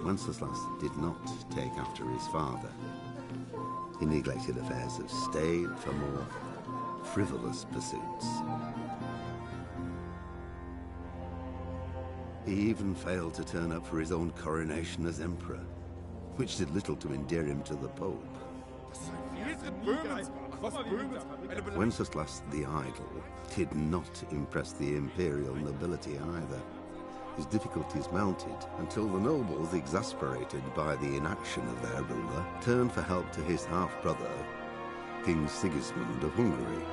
Wenceslas did not take after his father. He neglected affairs of state for more frivolous pursuits. He even failed to turn up for his own coronation as emperor, which did little to endear him to the Pope. Wenceslas the Idle did not impress the imperial nobility either. His difficulties mounted until the nobles, exasperated by the inaction of their ruler, turned for help to his half-brother, King Sigismund of Hungary.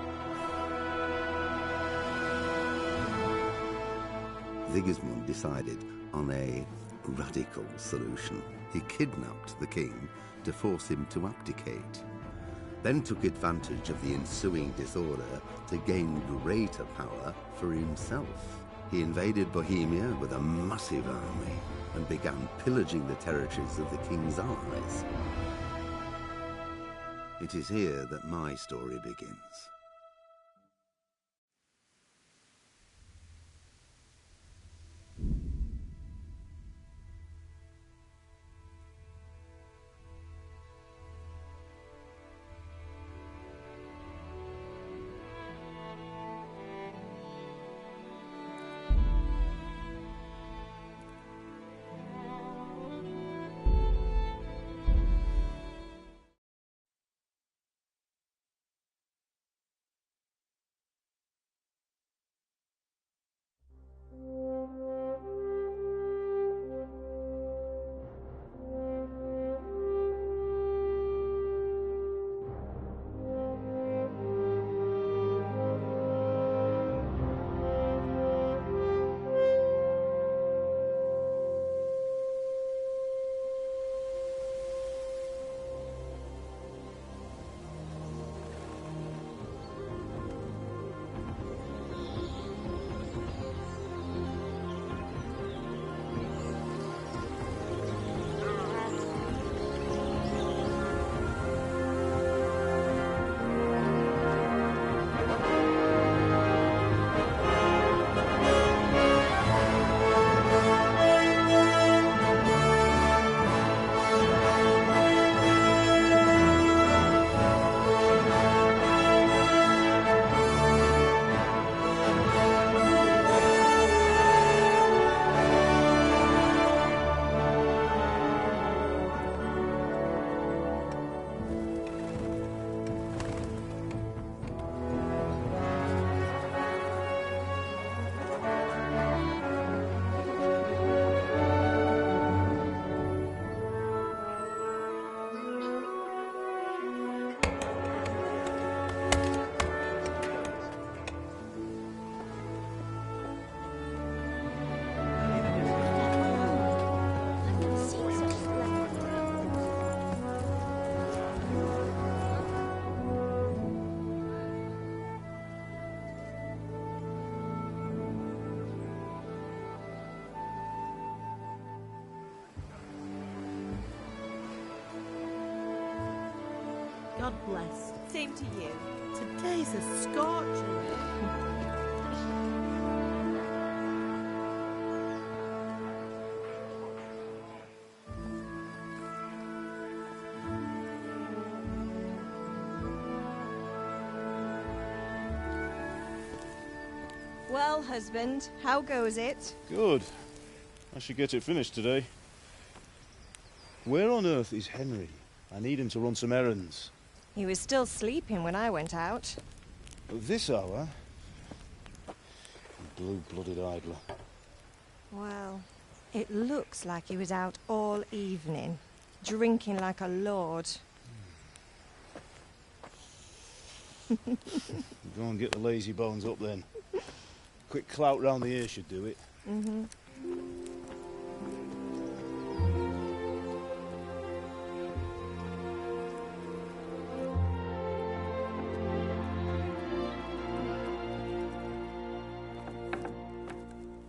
Sigismund decided on a radical solution. He kidnapped the king to force him to abdicate, then took advantage of the ensuing disorder to gain greater power for himself. He invaded Bohemia with a massive army and began pillaging the territories of the king's allies. It is here that my story begins. God bless. Same to you. Today's a scorcher. Well, husband, how goes it? Good. I should get it finished today. Where on earth is Henry? I need him to run some errands. He was still sleeping when I went out. At this hour? Blue-blooded idler. Well, it looks like he was out all evening, drinking like a lord. Go and get the lazy bones up then. Quick clout round the ear should do it. Mm-hmm.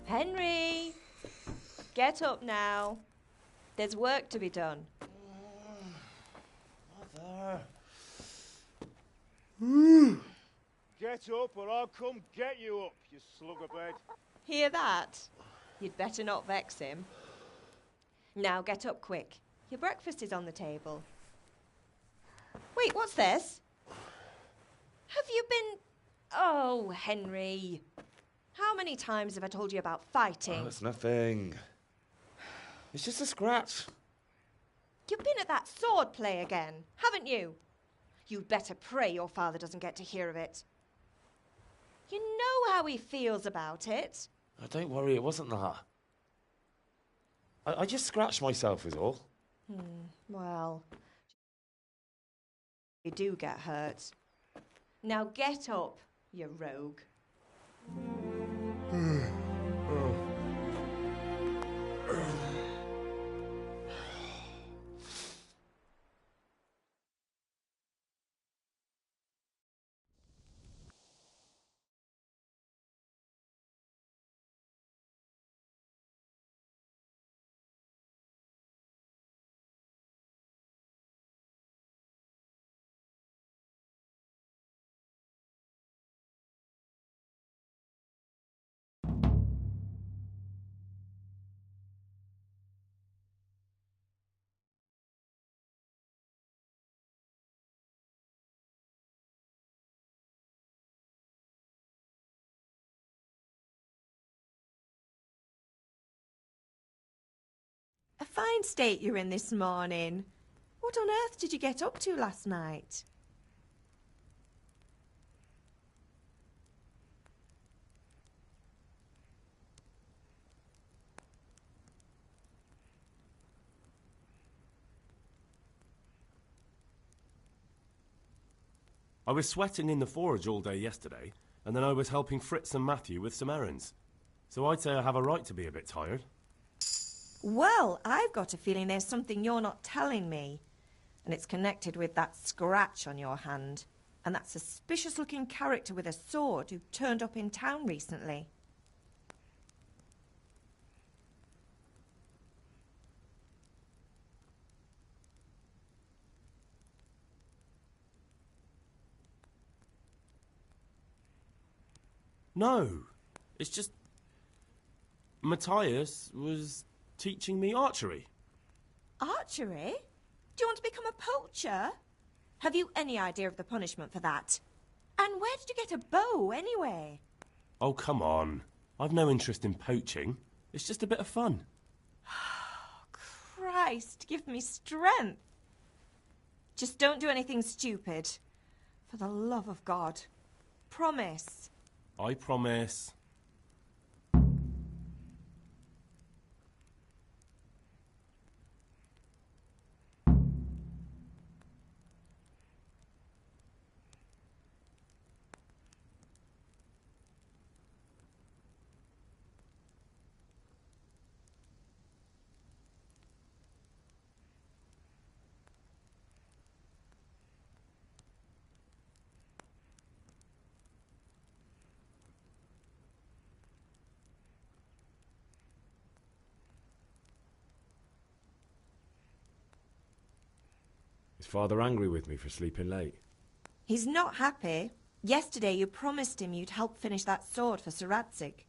Henry! Get up now. There's work to be done. Mother. Get up or I'll come get you up, you slugabed. Hear that? You'd better not vex him. Now get up quick. Your breakfast is on the table. Wait, what's this? Have you been... Oh, Henry. How many times have I told you about fighting? Oh, it's nothing. It's just a scratch. You've been at that sword play again, haven't you? You'd better pray your father doesn't get to hear of it. You know how he feels about it. Oh, don't worry, it wasn't that. I just scratched myself is all. Well, you do get hurt. Now get up, you rogue. A fine state you're in this morning. What on earth did you get up to last night? I was sweating in the forge all day yesterday, and then I was helping Fritz and Matthew with some errands. So I'd say I have a right to be a bit tired. Well, I've got a feeling there's something you're not telling me. And it's connected with that scratch on your hand. And that suspicious-looking character with a sword who turned up in town recently. No, it's just... Matthias was teaching me archery. Archery? Do you want to become a poacher? Have you any idea of the punishment for that? And where did you get a bow, anyway? Oh, come on. I've no interest in poaching. It's just a bit of fun. Christ, give me strength. Just don't do anything stupid. For the love of God. Promise. I promise. Is Father angry with me for sleeping late? He's not happy. Yesterday you promised him you'd help finish that sword for Sir Radzig.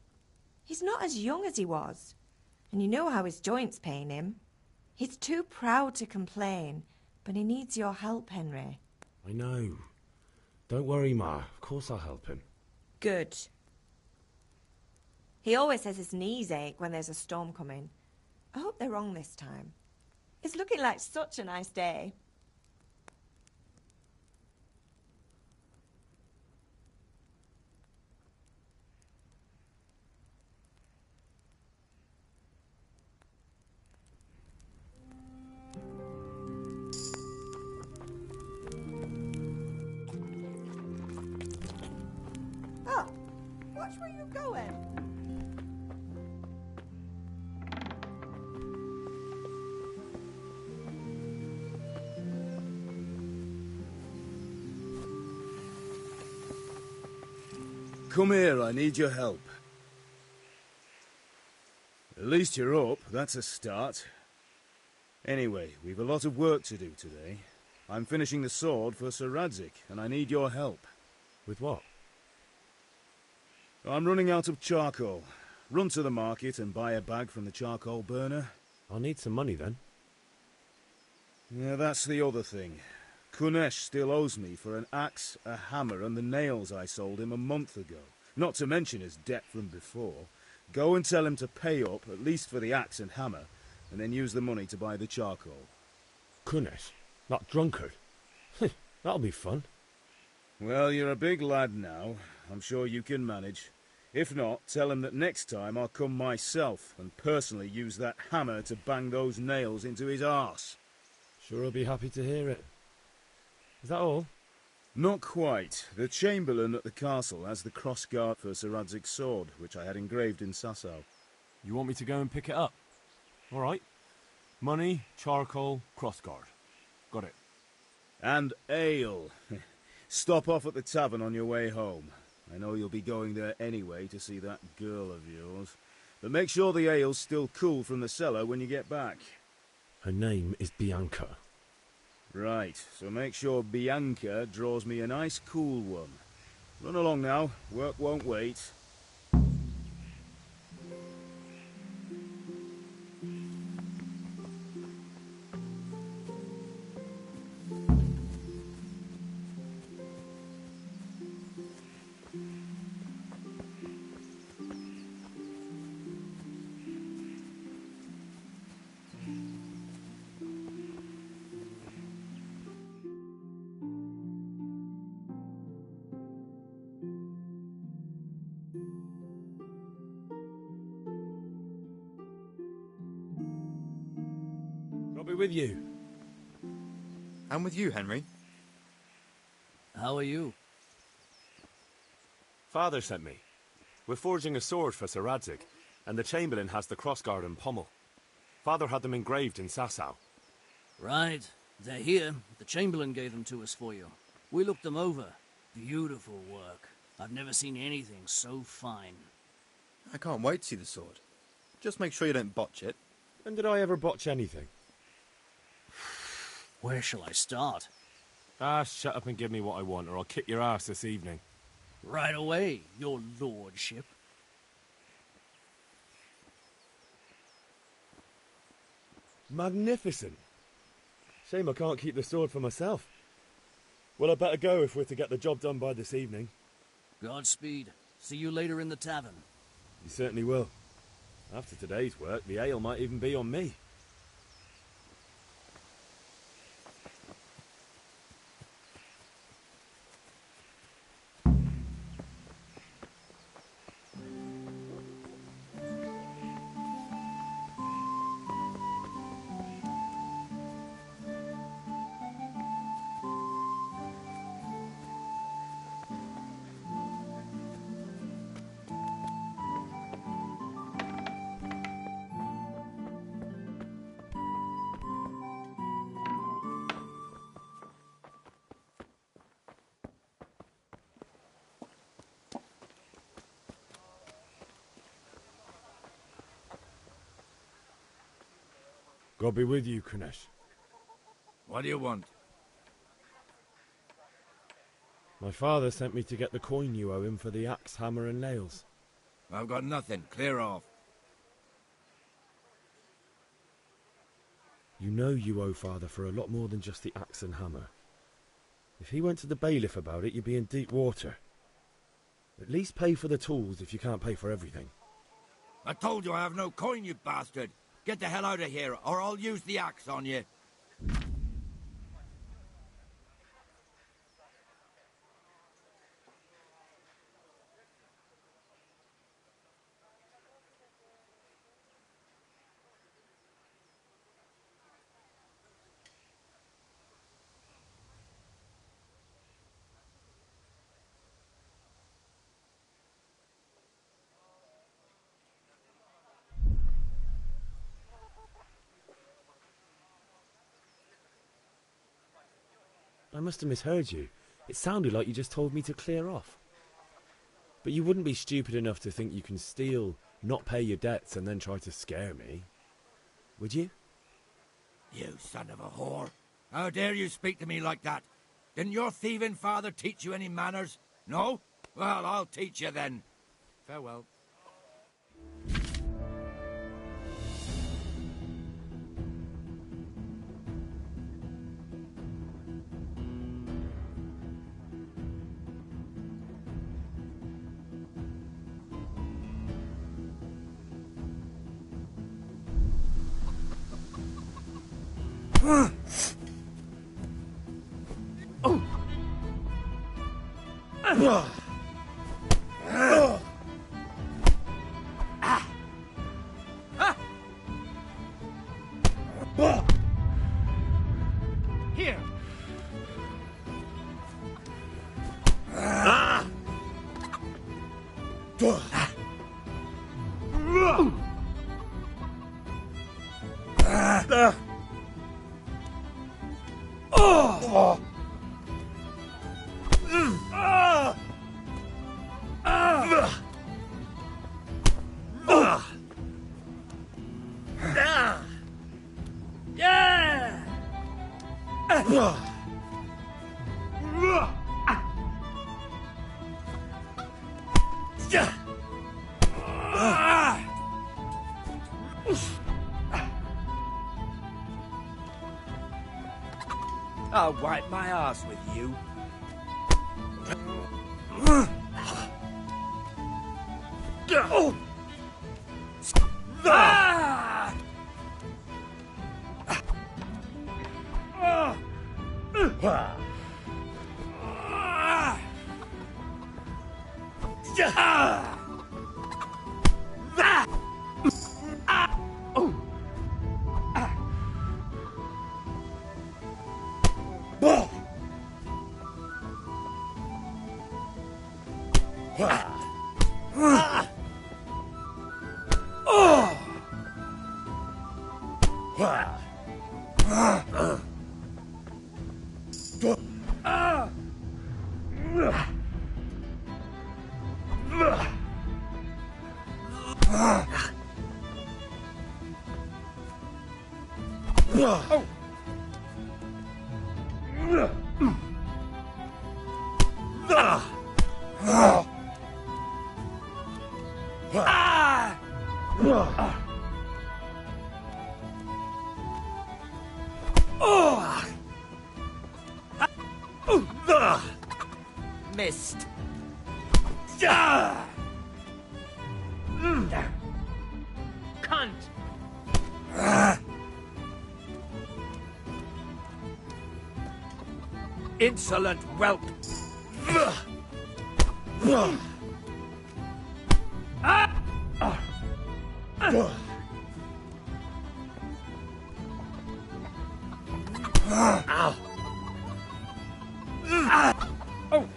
He's not as young as he was. And you know how his joints pain him. He's too proud to complain, but he needs your help, Henry. I know. Don't worry, Ma. Of course I'll help him. Good. He always says his knees ache when there's a storm coming. I hope they're wrong this time. It's looking like such a nice day. Oh, watch where you're going. Come here, I need your help. At least you're up, that's a start. Anyway, we've a lot of work to do today. I'm finishing the sword for Sir Radzig, and I need your help. With what? I'm running out of charcoal. Run to the market and buy a bag from the charcoal burner. I'll need some money then. Yeah, that's the other thing. Kunesh still owes me for an axe, a hammer, and the nails I sold him a month ago. Not to mention his debt from before. Go and tell him to pay up, at least for the axe and hammer, and then use the money to buy the charcoal. Kunesh? That drunkard? That'll be fun. Well, you're a big lad now. I'm sure you can manage. If not, tell him that next time I'll come myself and personally use that hammer to bang those nails into his arse. Sure, I'll be happy to hear it. Is that all? Not quite. The Chamberlain at the castle has the crossguard for Sir Radzig's sword, which I had engraved in Sasau. You want me to go and pick it up? All right. Money, charcoal, crossguard. Got it. And ale. Stop off at the tavern on your way home. I know you'll be going there anyway to see that girl of yours. But make sure the ale's still cool from the cellar when you get back. Her name is Bianca. Right, so make sure Bianca draws me a nice cool one. Run along now, work won't wait. I'll be with you. I'm with you, Henry. How are you? Father sent me. We're forging a sword for Sir Radzig, and the Chamberlain has the crossguard and pommel. Father had them engraved in Sasau. Right. They're here. The Chamberlain gave them to us for you. We looked them over. Beautiful work. I've never seen anything so fine. I can't wait to see the sword. Just make sure you don't botch it. When did I ever botch anything? Where shall I start? Ah, shut up and give me what I want, or I'll kick your ass this evening. Right away, your lordship. Magnificent. Shame I can't keep the sword for myself. Well, I better go if we're to get the job done by this evening. Godspeed. See you later in the tavern. You certainly will. After today's work, the ale might even be on me. God be with you, Kunesh. What do you want? My father sent me to get the coin you owe him for the axe, hammer and nails. I've got nothing. Clear off. You know you owe father for a lot more than just the axe and hammer. If he went to the bailiff about it, you'd be in deep water. At least pay for the tools if you can't pay for everything. I told you I have no coin, you bastard. Get the hell out of here, or I'll use the axe on you. I must have misheard you. It sounded like you just told me to clear off. But you wouldn't be stupid enough to think you can steal, not pay your debts, and then try to scare me. Would you? You son of a whore. How dare you speak to me like that? Didn't your thieving father teach you any manners? No? Well, I'll teach you then. Farewell. Here. I'll wipe my ass with you. Missed. Cunt. Insolent whelp. Ow. Oh.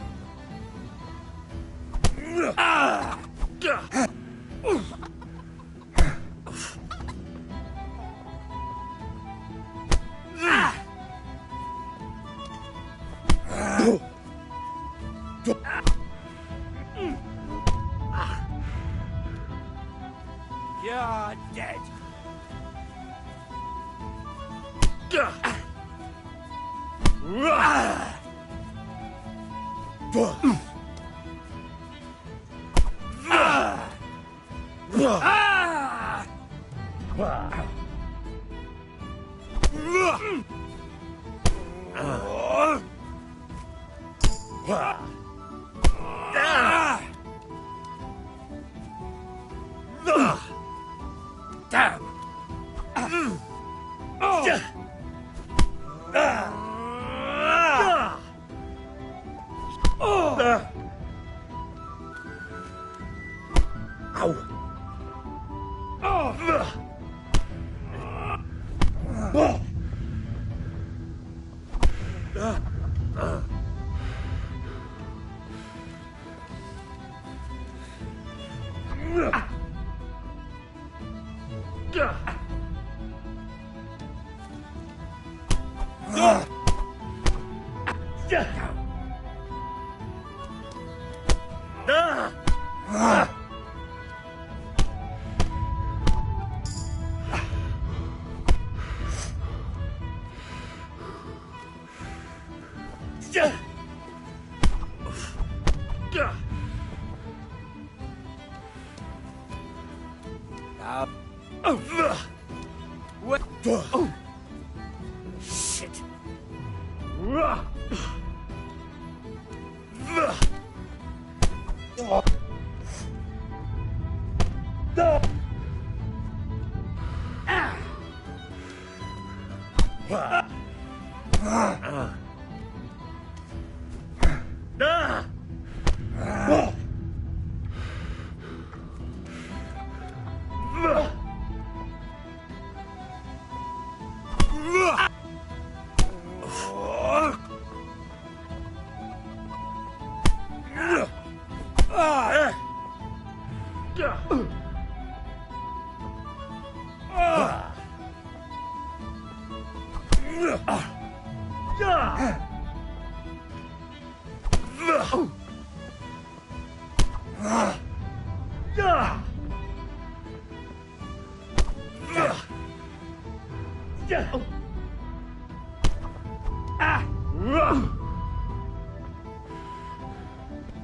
You're dead. Damn! What? Oh. Shit.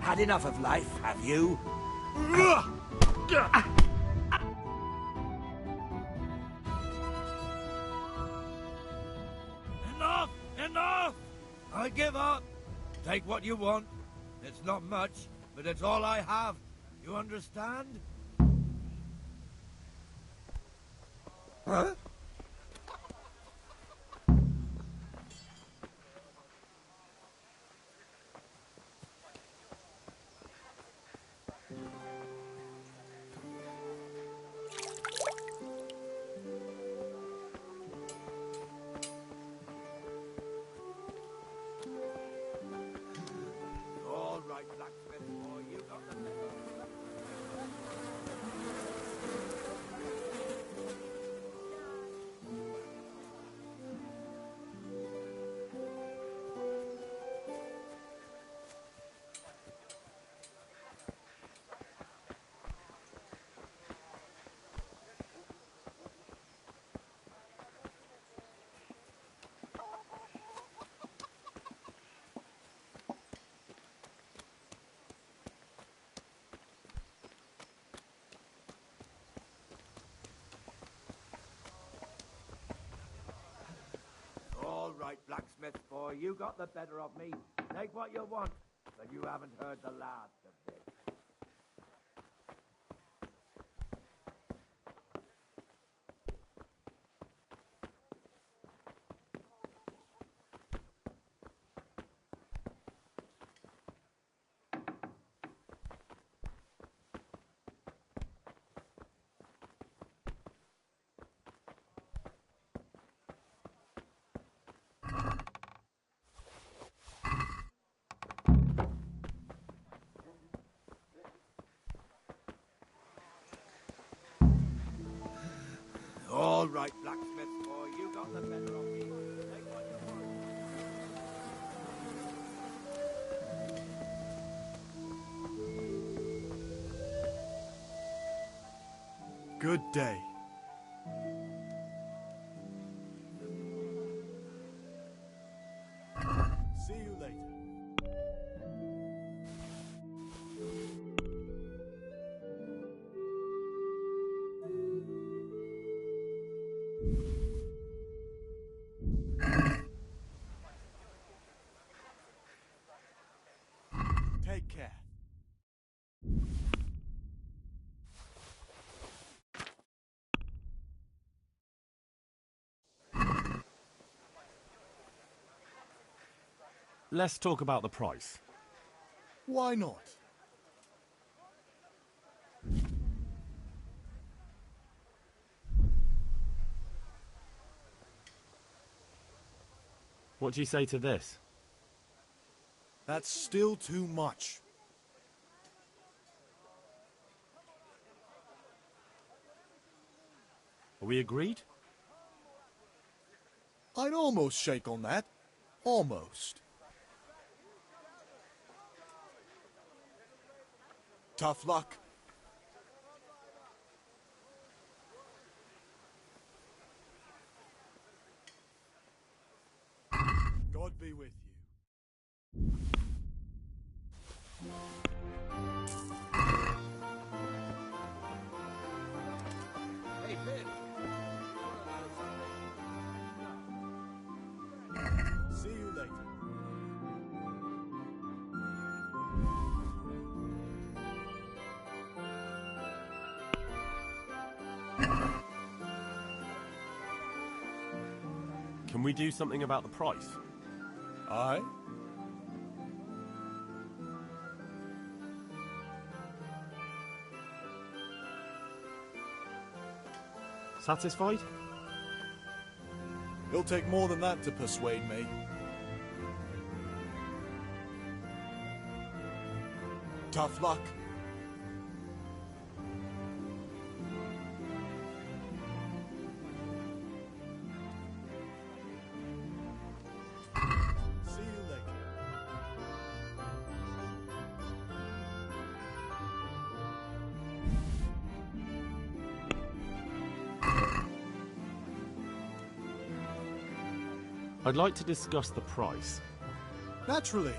Had enough of life, have you? Enough! Enough! I give up. Take what you want. It's not much, but it's all I have. You understand? Huh? All right, blacksmith boy, you got the All right, blacksmith boy, you got the better of me. Take what you want, but you haven't heard the last of this. All right, blacksmith boy, you got the better of me. Take what you want. Good day. See you later. Take care. Let's talk about the price. Why not? What do you say to this? That's still too much. Are we agreed? I'd almost shake on that. Almost. Tough luck. God be with you. Hey, Finn. See you later. Can we do something about the price? Aye? Satisfied? It'll take more than that to persuade me. Tough luck. See you later. I'd like to discuss the price. Naturally.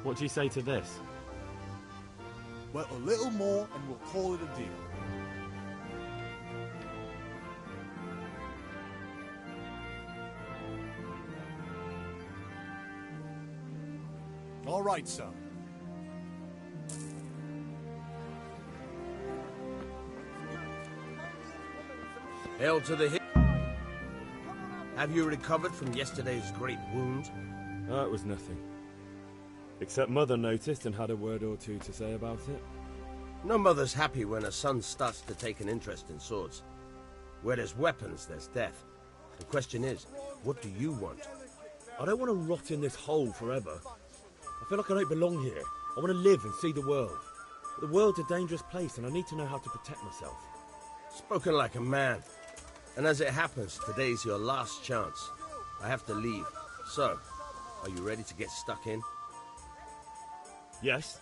What do you say to this? Well, a little more and we'll call it a deal. All right, son. Hail to the hip. Have you recovered from yesterday's great wound? Oh, it was nothing. Except Mother noticed and had a word or two to say about it. No mother's happy when a son starts to take an interest in swords. Where there's weapons, there's death. The question is, what do you want? I don't want to rot in this hole forever. I feel like I don't belong here. I want to live and see the world. But the world's a dangerous place and I need to know how to protect myself. Spoken like a man. And as it happens, today's your last chance. I have to leave. So, are you ready to get stuck in? Yes.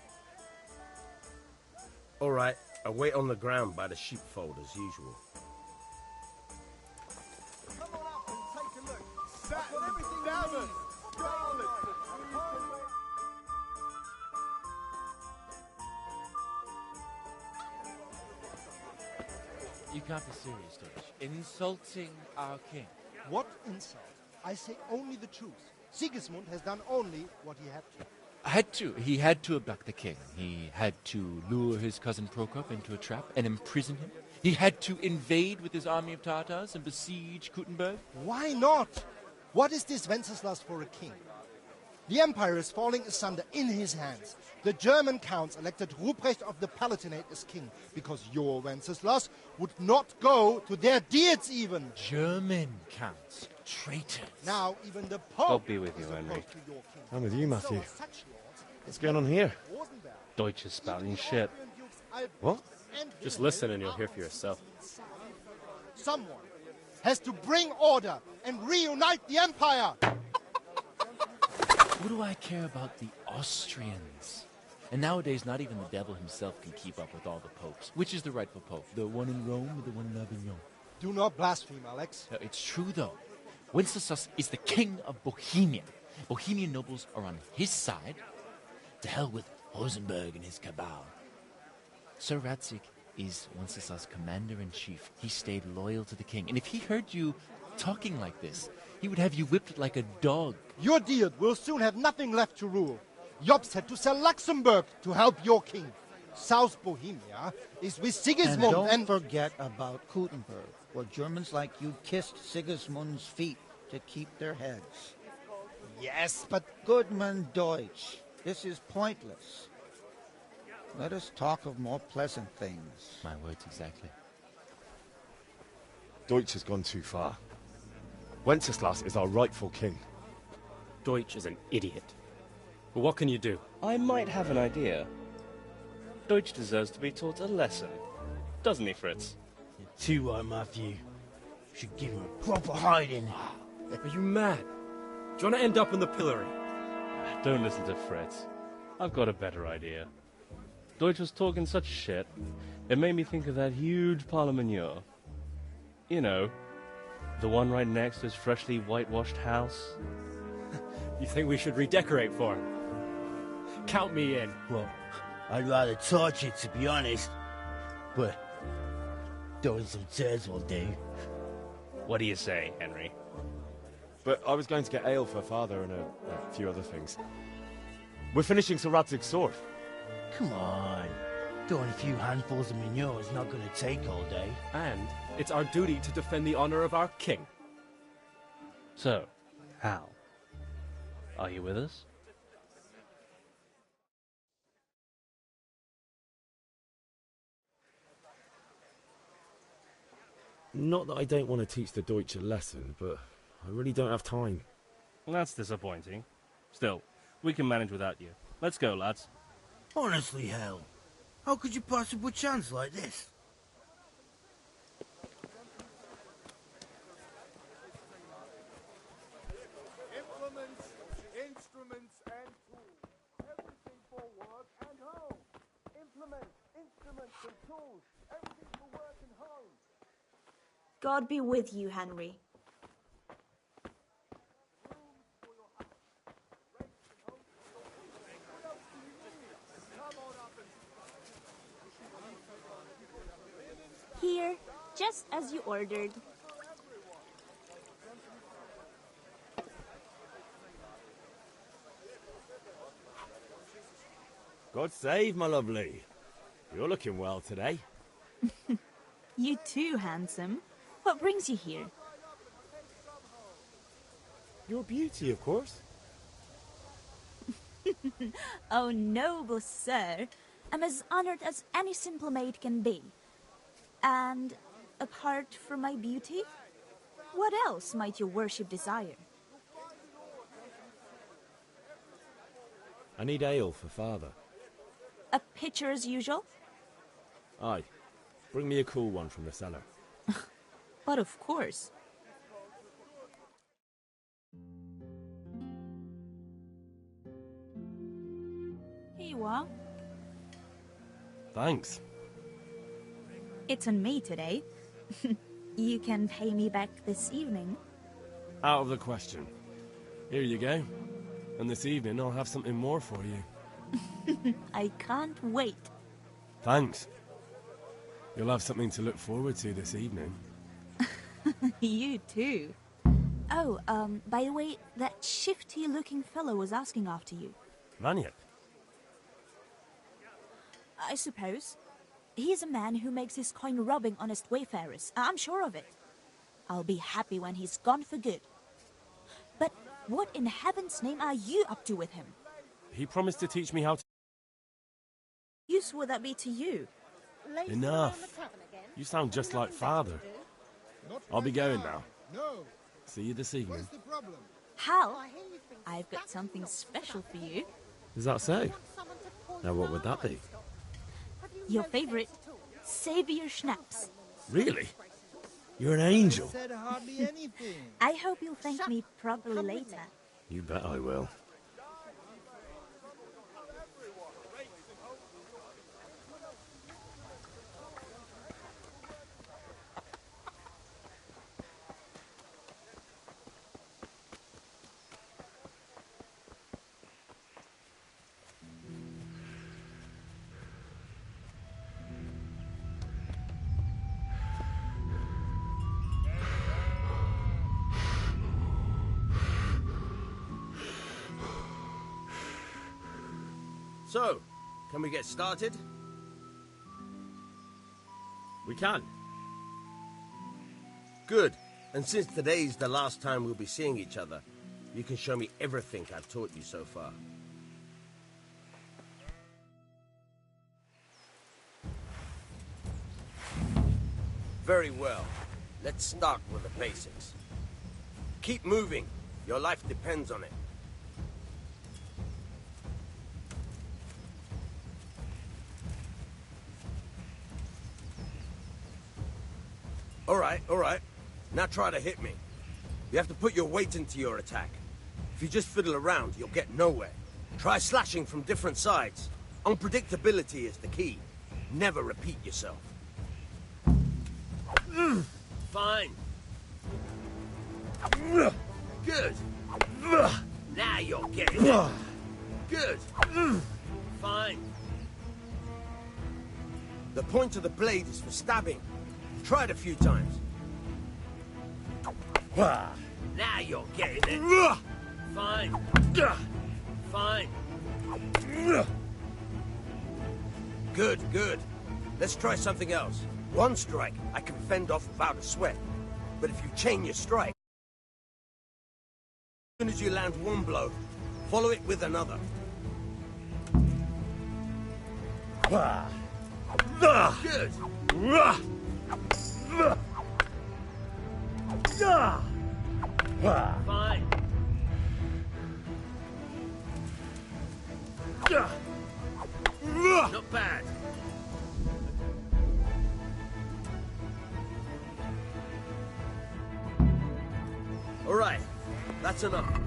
All right, I'll wait on the ground by the sheepfold as usual. Come on up and take a look. I've got everything down. You can't be serious, Deutsch. Insulting our king. What insult? I say only the truth. Sigismund has done only what he had to. He had to abduct the king. He had to lure his cousin Prokop into a trap and imprison him. He had to invade with his army of Tatars and besiege Kuttenberg. Why not? What is this Wenceslas for a king? The empire is falling asunder in his hands. The German counts elected Ruprecht of the Palatinate as king because your Wenceslas would not go to their deeds even. German counts. Traitors. Now even the Pope God be with you, Henry. I'm with you, Matthew. What's going on here? Deutsch is spouting shit. What? Just listen and you'll hear for yourself. Someone has to bring order and reunite the empire. What do I care about the Austrians? And nowadays, not even the devil himself can keep up with all the popes. Which is the rightful pope? The one in Rome or the one in Avignon? Do not blaspheme, Alex. No, it's true, though. Wenceslas is the king of Bohemia. Bohemian nobles are on his side. To hell with Rosenberg and his cabal. Sir Radzik is Wenceslas' commander-in-chief. He stayed loyal to the king. And if he heard you talking like this, he would have you whipped like a dog. Your deed will soon have nothing left to rule. Jobst had to sell Luxembourg to help your king. South Bohemia is with Sigismund and don't forget about Kuttenberg, where Germans like you kissed Sigismund's feet to keep their heads. Yes, but... Goodman Deutsch, this is pointless. Let us talk of more pleasant things. My words exactly. Deutsch has gone too far. Wenceslas is our rightful king. Deutsch is an idiot. But what can you do? I might have an idea. Deutsch deserves to be taught a lesson. Doesn't he, Fritz? You're too right, Matthew. Should give him a proper hiding. Are you mad? Do you want to end up in the pillory? Don't listen to Fritz. I've got a better idea. Deutsch was talking such shit, it made me think of that huge parliament. You know, the one right next to his freshly whitewashed house. You think we should redecorate for him? Count me in. Well, I'd rather torch it, to be honest. But throwing some tears will do. What do you say, Henry? But I was going to get ale for father and a few other things. We're finishing Sir Radzig's sword. Come on. Doing a few handfuls of manure is not going to take all day. And it's our duty to defend the honor of our king. So, Hal, are you with us? Not that I don't want to teach the Deutsch a lesson, but I really don't have time. That's disappointing. Still, we can manage without you. Let's go, lads. Honestly, Hal, how could you possibly chance like this? Implements, instruments, and tools. Everything for work and home. Implements, instruments, and tools. Everything for work and home. God be with you, Henry. Here, just as you ordered. God save, my lovely. You're looking well today. You too, handsome. What brings you here? Your beauty, of course. Oh, noble sir. I'm as honored as any simple maid can be. And apart from my beauty, what else might your worship desire? I need ale for father. A pitcher as usual? Aye. Bring me a cool one from the cellar. But of course. Here you are. Thanks. It's on me today. You can pay me back this evening. Out of the question. Here you go. And this evening I'll have something more for you. I can't wait. Thanks. You'll have something to look forward to this evening. You too. Oh, by the way, that shifty-looking fellow was asking after you. Vanya? I suppose. He's a man who makes his coin robbing honest wayfarers. I'm sure of it. I'll be happy when he's gone for good. But what in heaven's name are you up to with him? He promised to teach me how to... Use would that be to you? Enough. You sound just like father. I'll be going now. No. See you this evening. What's the problem? Hal, I've got something special for you. Is that so? Now what would that be? Your favorite, Savior Schnapps. Really? You're an angel. Said hardly anything. I hope you'll thank me properly later. You bet I will. So, can we get started? We can. Good. And since today's the last time we'll be seeing each other, you can show me everything I've taught you so far. Very well. Let's start with the basics. Keep moving. Your life depends on it. All right. Now try to hit me. You have to put your weight into your attack. If you just fiddle around, you'll get nowhere. Try slashing from different sides. Unpredictability is the key. Never repeat yourself. Fine. Good. Now you're getting it. Good. Fine. The point of the blade is for stabbing. Try it a few times. Now you're getting it. Fine. Fine. Good, good. Let's try something else. One strike, I can fend off without a sweat. But if you chain your strike, as soon as you land one blow, follow it with another. Good. Fine. Not bad. All right, that's enough.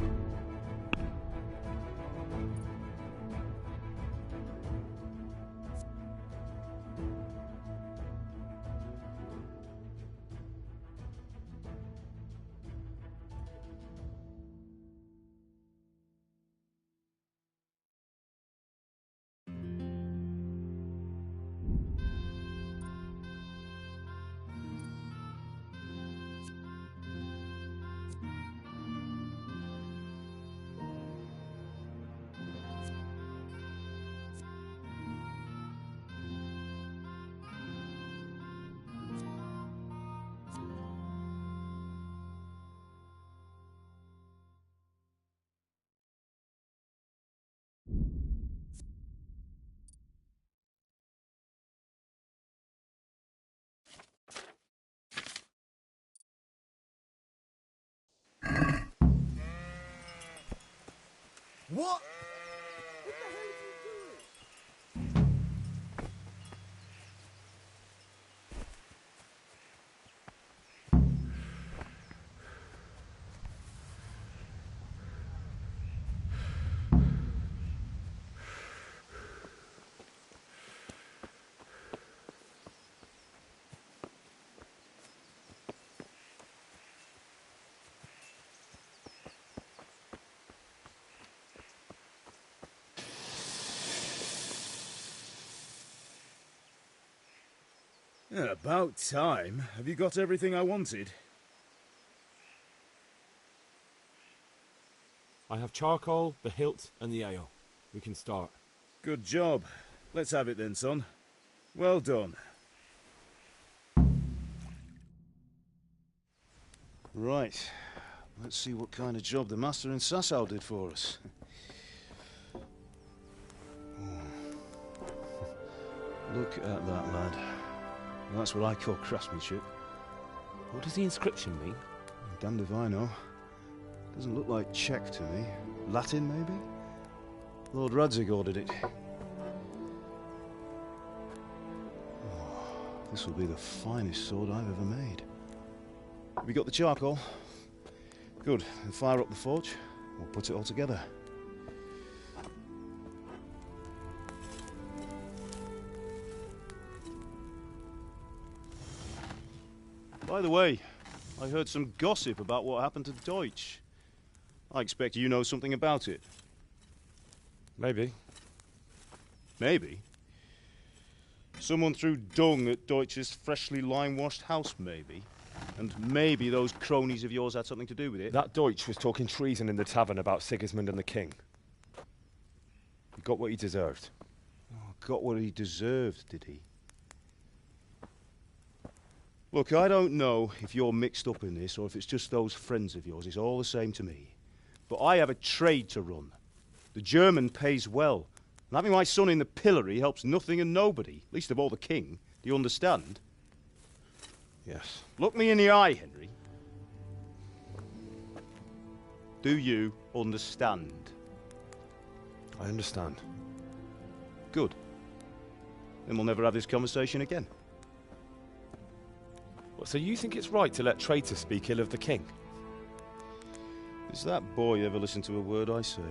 What? Yeah, about time. Have you got everything I wanted? I have charcoal, the hilt, and the ale. We can start. Good job. Let's have it then, son. Well done. Right. Let's see what kind of job the master in Sasau did for us. Look at that, lad. That's what I call craftsmanship. What does the inscription mean? Damned if I know. Doesn't look like Czech to me. Latin, maybe? Lord Radzig ordered it. Oh, this will be the finest sword I've ever made. Have you got the charcoal? Good. Then fire up the forge. We'll put it all together. By the way, I heard some gossip about what happened to Deutsch. I expect you know something about it. Maybe. Maybe? Someone threw dung at Deutsch's freshly lime-washed house, maybe? And maybe those cronies of yours had something to do with it? That Deutsch was talking treason in the tavern about Sigismund and the king. He got what he deserved. Oh, got what he deserved, did he? Look, I don't know if you're mixed up in this or if it's just those friends of yours. It's all the same to me. But I have a trade to run. The German pays well. And having my son in the pillory helps nothing and nobody, least of all the king. Do you understand? Yes. Look me in the eye, Henry. Do you understand? I understand. Good. Then we'll never have this conversation again. So you think it's right to let traitors speak ill of the king? Does that boy ever listen to a word I say?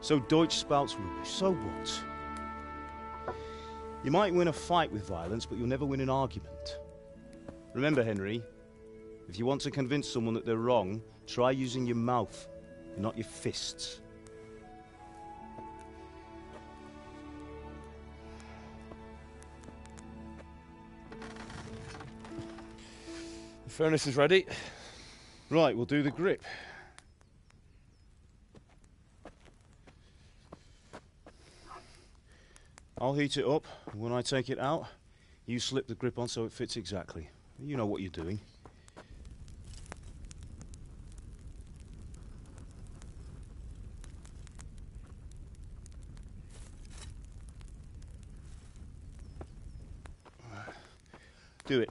So Deutsch spouts rubbish, so what? You might win a fight with violence, but you'll never win an argument. Remember, Henry, if you want to convince someone that they're wrong, try using your mouth, and not your fists. The furnace is ready. Right, we'll do the grip. I'll heat it up, and when I take it out, you slip the grip on so it fits exactly. You know what you're doing. Do it.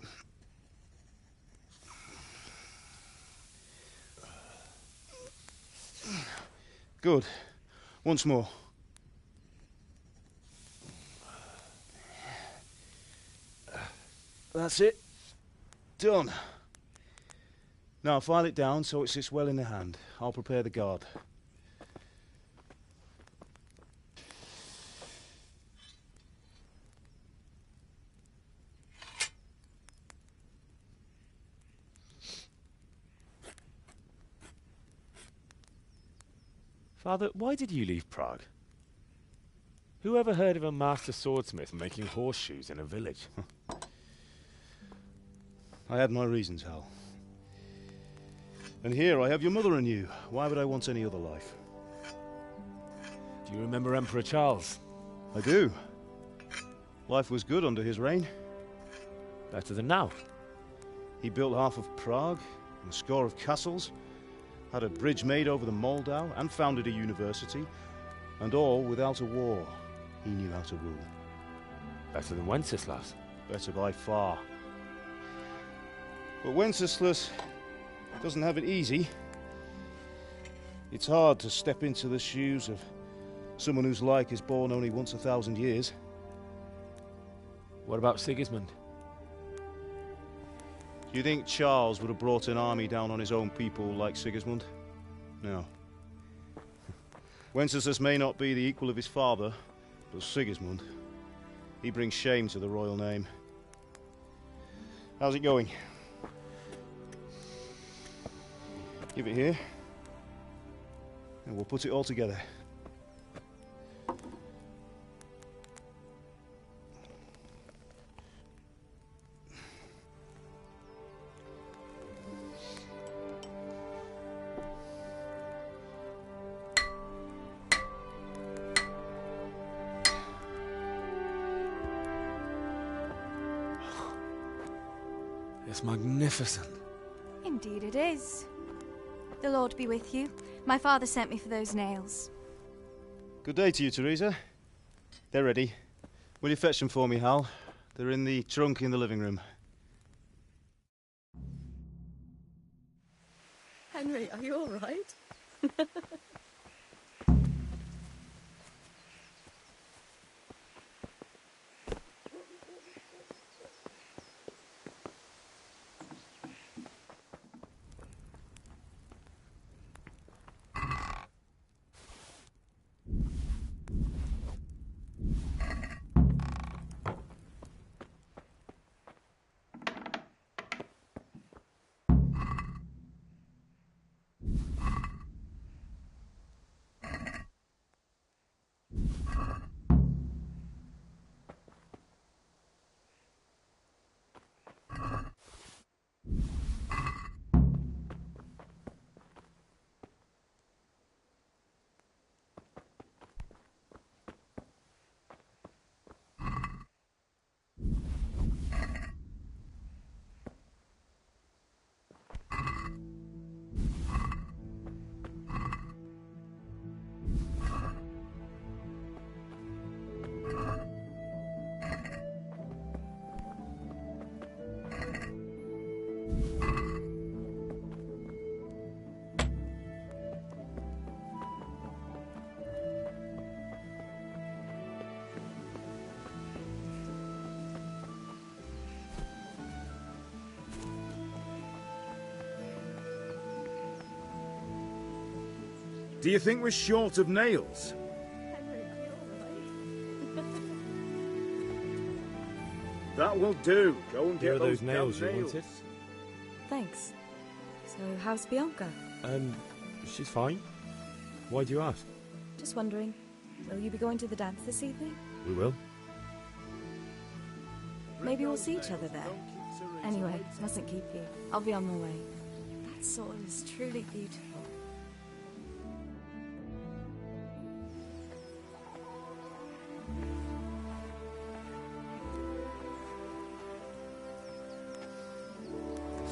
Good. Once more. That's it. Done. Now file it down so it sits well in the hand. I'll prepare the guard. Father, why did you leave Prague? Who ever heard of a master swordsmith making horseshoes in a village? I had my reasons, Hal. And here I have your mother and you. Why would I want any other life? Do you remember Emperor Charles? I do. Life was good under his reign. Better than now. He built half of Prague, and a score of castles, had a bridge made over the Moldau, and founded a university, and all without a war. He knew how to rule. Better than Wenceslas. Better by far. But Wenceslas doesn't have it easy. It's hard to step into the shoes of someone whose like is born only once 1,000 years. What about Sigismund? Do you think Charles would have brought an army down on his own people like Sigismund? No. Wenceslas may not be the equal of his father, but Sigismund, he brings shame to the royal name. How's it going? Give it here, and we'll put it all together. It's magnificent. Indeed it is. The Lord be with you. My father sent me for those nails. Good day to you, Teresa. They're ready. Will you fetch them for me, Hal? They're in the trunk in the living room. Henry, are you all right? Do you think we're short of nails? That will do. Go and Here get are those nails damn you wanted. Thanks. So, how's Bianca? She's fine. Why do you ask? Just wondering, will you be going to the dance this evening? We will. Maybe we'll see each other there. Anyway, mustn't keep you. I'll be on my way. That sword is truly beautiful.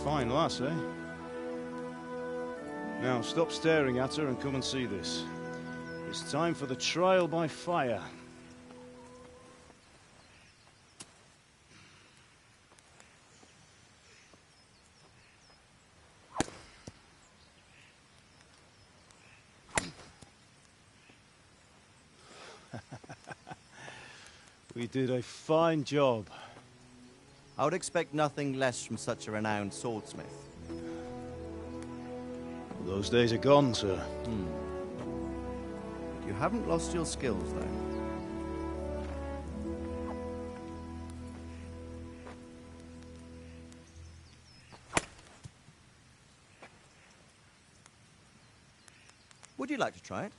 Fine lass, eh? Now, stop staring at her and come and see this. It's time for the trial by fire. We did a fine job. I would expect nothing less from such a renowned swordsmith. Those days are gone, sir. You haven't lost your skills, though. Would you like to try it?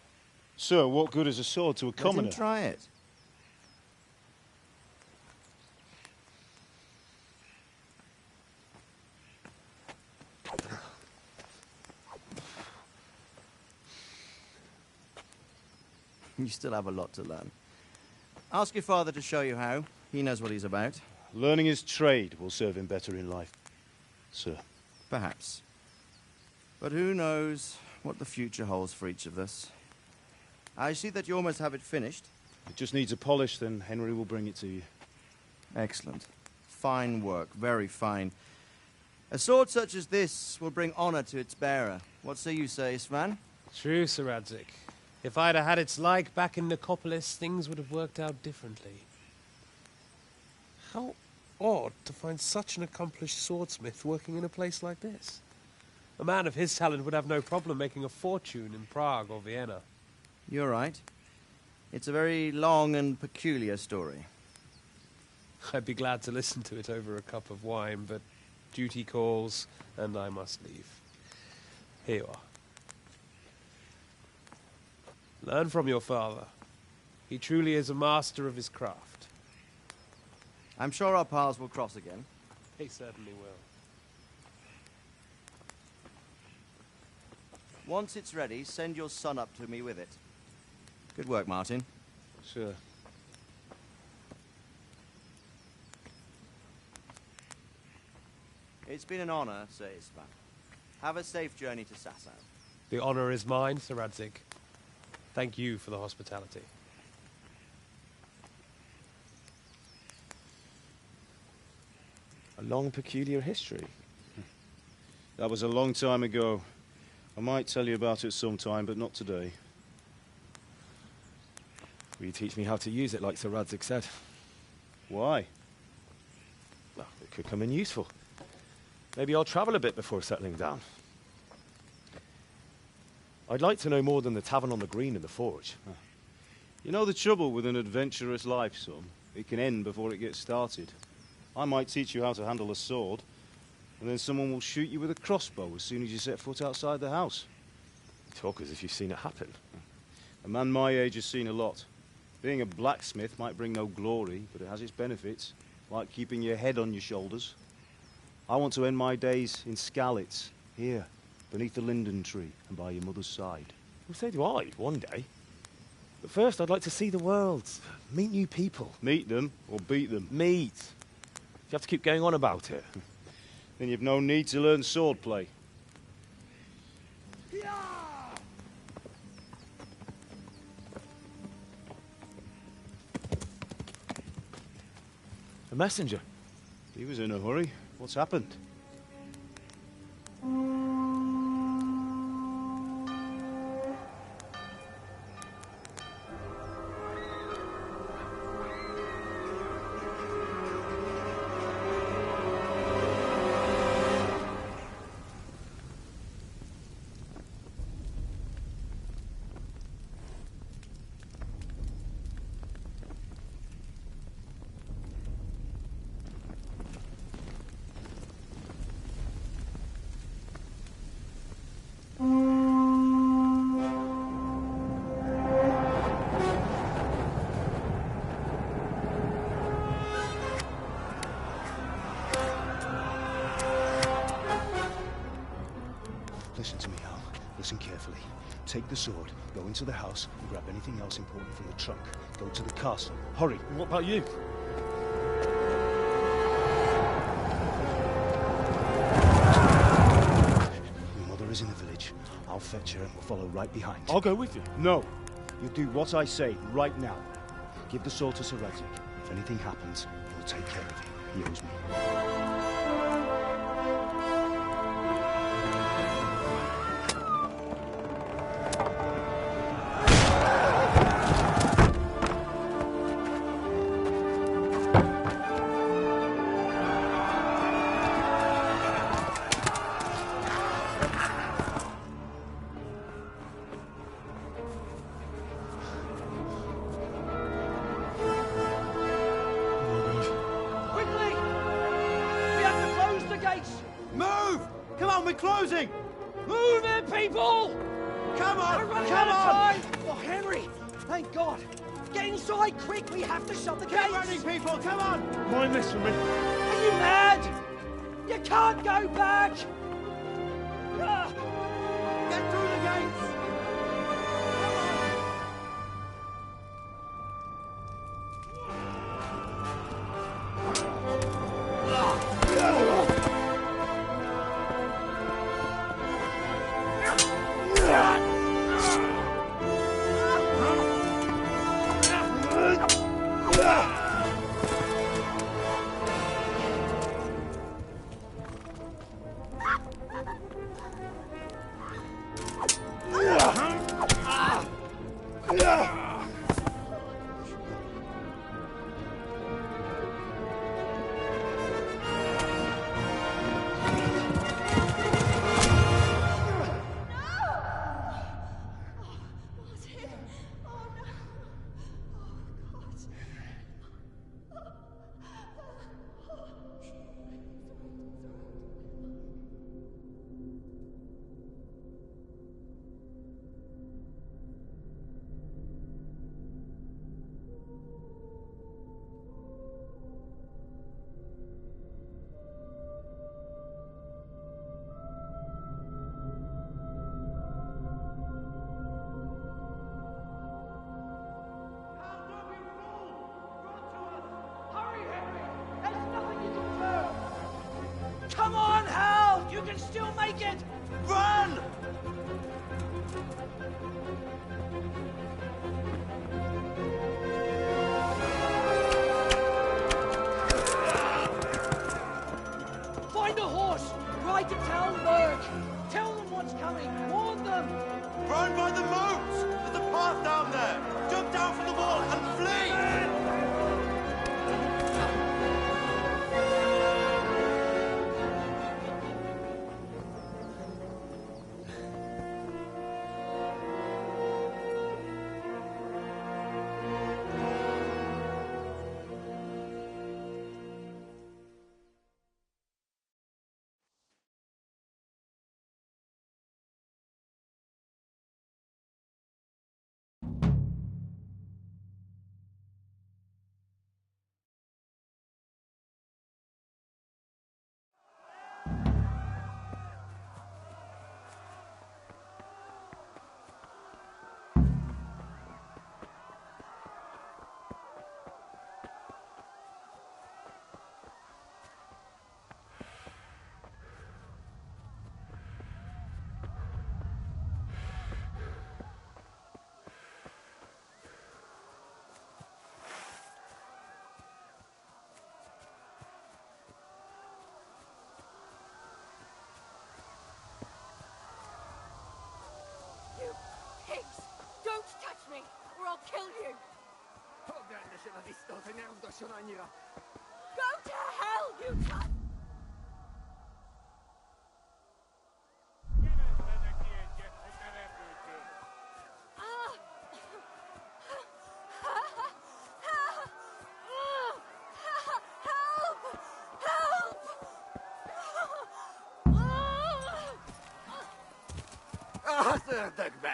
Sir, what good is a sword to a commoner? Let him try it. You still have a lot to learn. Ask your father to show you how. He knows what he's about. Learning his trade will serve him better in life, sir. Perhaps. But who knows what the future holds for each of us. I see that you almost have it finished. It just needs a polish, then Henry will bring it to you. Excellent. Fine work, very fine. A sword such as this will bring honor to its bearer. What say you, Svan? True, Sir Radzik. If I'd have had its like back in Nicopolis, things would have worked out differently. How odd to find such an accomplished swordsmith working in a place like this. A man of his talent would have no problem making a fortune in Prague or Vienna. You're right. It's a very long and peculiar story. I'd be glad to listen to it over a cup of wine, but duty calls, and I must leave. Here you are. Learn from your father. He truly is a master of his craft. I'm sure our paths will cross again. He certainly will. Once it's ready, send your son up to me with it. Good work, Martin. Sure. It's been an honor, Sir Isvan. Have a safe journey to Sasau. The honor is mine, Sir Radzik. Thank you for the hospitality. A long, peculiar history. That was a long time ago. I might tell you about it sometime, but not today. Will you teach me how to use it, like Sir Radzik said? Why? Well, it could come in useful. Maybe I'll travel a bit before settling down. I'd like to know more than the tavern on the green and the forge. You know the trouble with an adventurous life, son? It can end before it gets started. I might teach you how to handle a sword, and then someone will shoot you with a crossbow as soon as you set foot outside the house. You talk as if you've seen it happen. A man my age has seen a lot. Being a blacksmith might bring no glory, but it has its benefits, like keeping your head on your shoulders. I want to end my days in Skalitz, here, beneath the linden tree and by your mother's side. Well, so do I, one day. But first, I'd like to see the world, meet new people. Meet them or beat them? Meet. You have to keep going on about it. Then you've no need to learn swordplay. A messenger. He was in a hurry. What's happened? Listen to me, Hal. Listen carefully. Take the sword, go into the house, and grab anything else important from the trunk. Go to the castle. Hurry. What about you? fetch her and we'll follow right behind. I'll go with you. No. You do what I say right now. Give the sword to Sir Radzik. If anything happens, he'll take care of you. He owes me. Closing! Move it, people! Come on! We're running Come out of on! time! Oh, Henry! Thank God! Get inside, quick! We have to shut the gates! Keep running, people! Come on! Mind this for me. Are you mad? You can't go back! Ah. Get through the gates! Come on, Hal! You can still make it! Run! Find a horse! Ride to Talmberg! Tell them what's coming! Warn them! Run by the moat! There's a path down there! Jump down from the wall and flee! Pigs! Don't touch me, or I'll kill you! Go to hell, you cunt!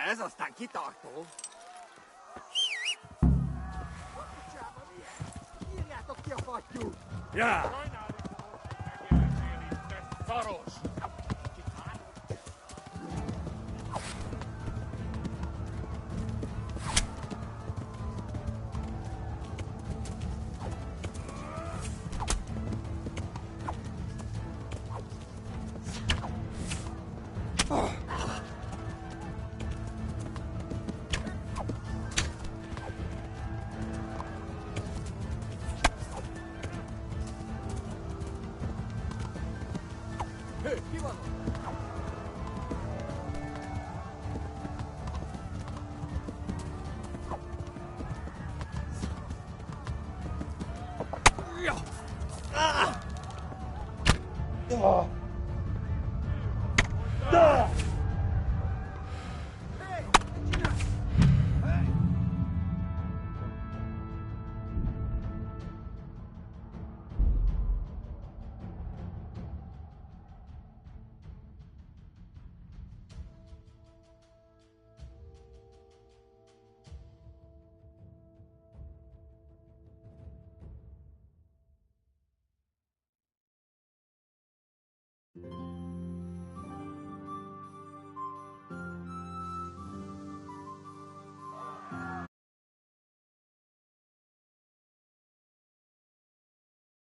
Ez aztán kitartó. Írjátok ki a fattyú! Ja! Szaros! Ah!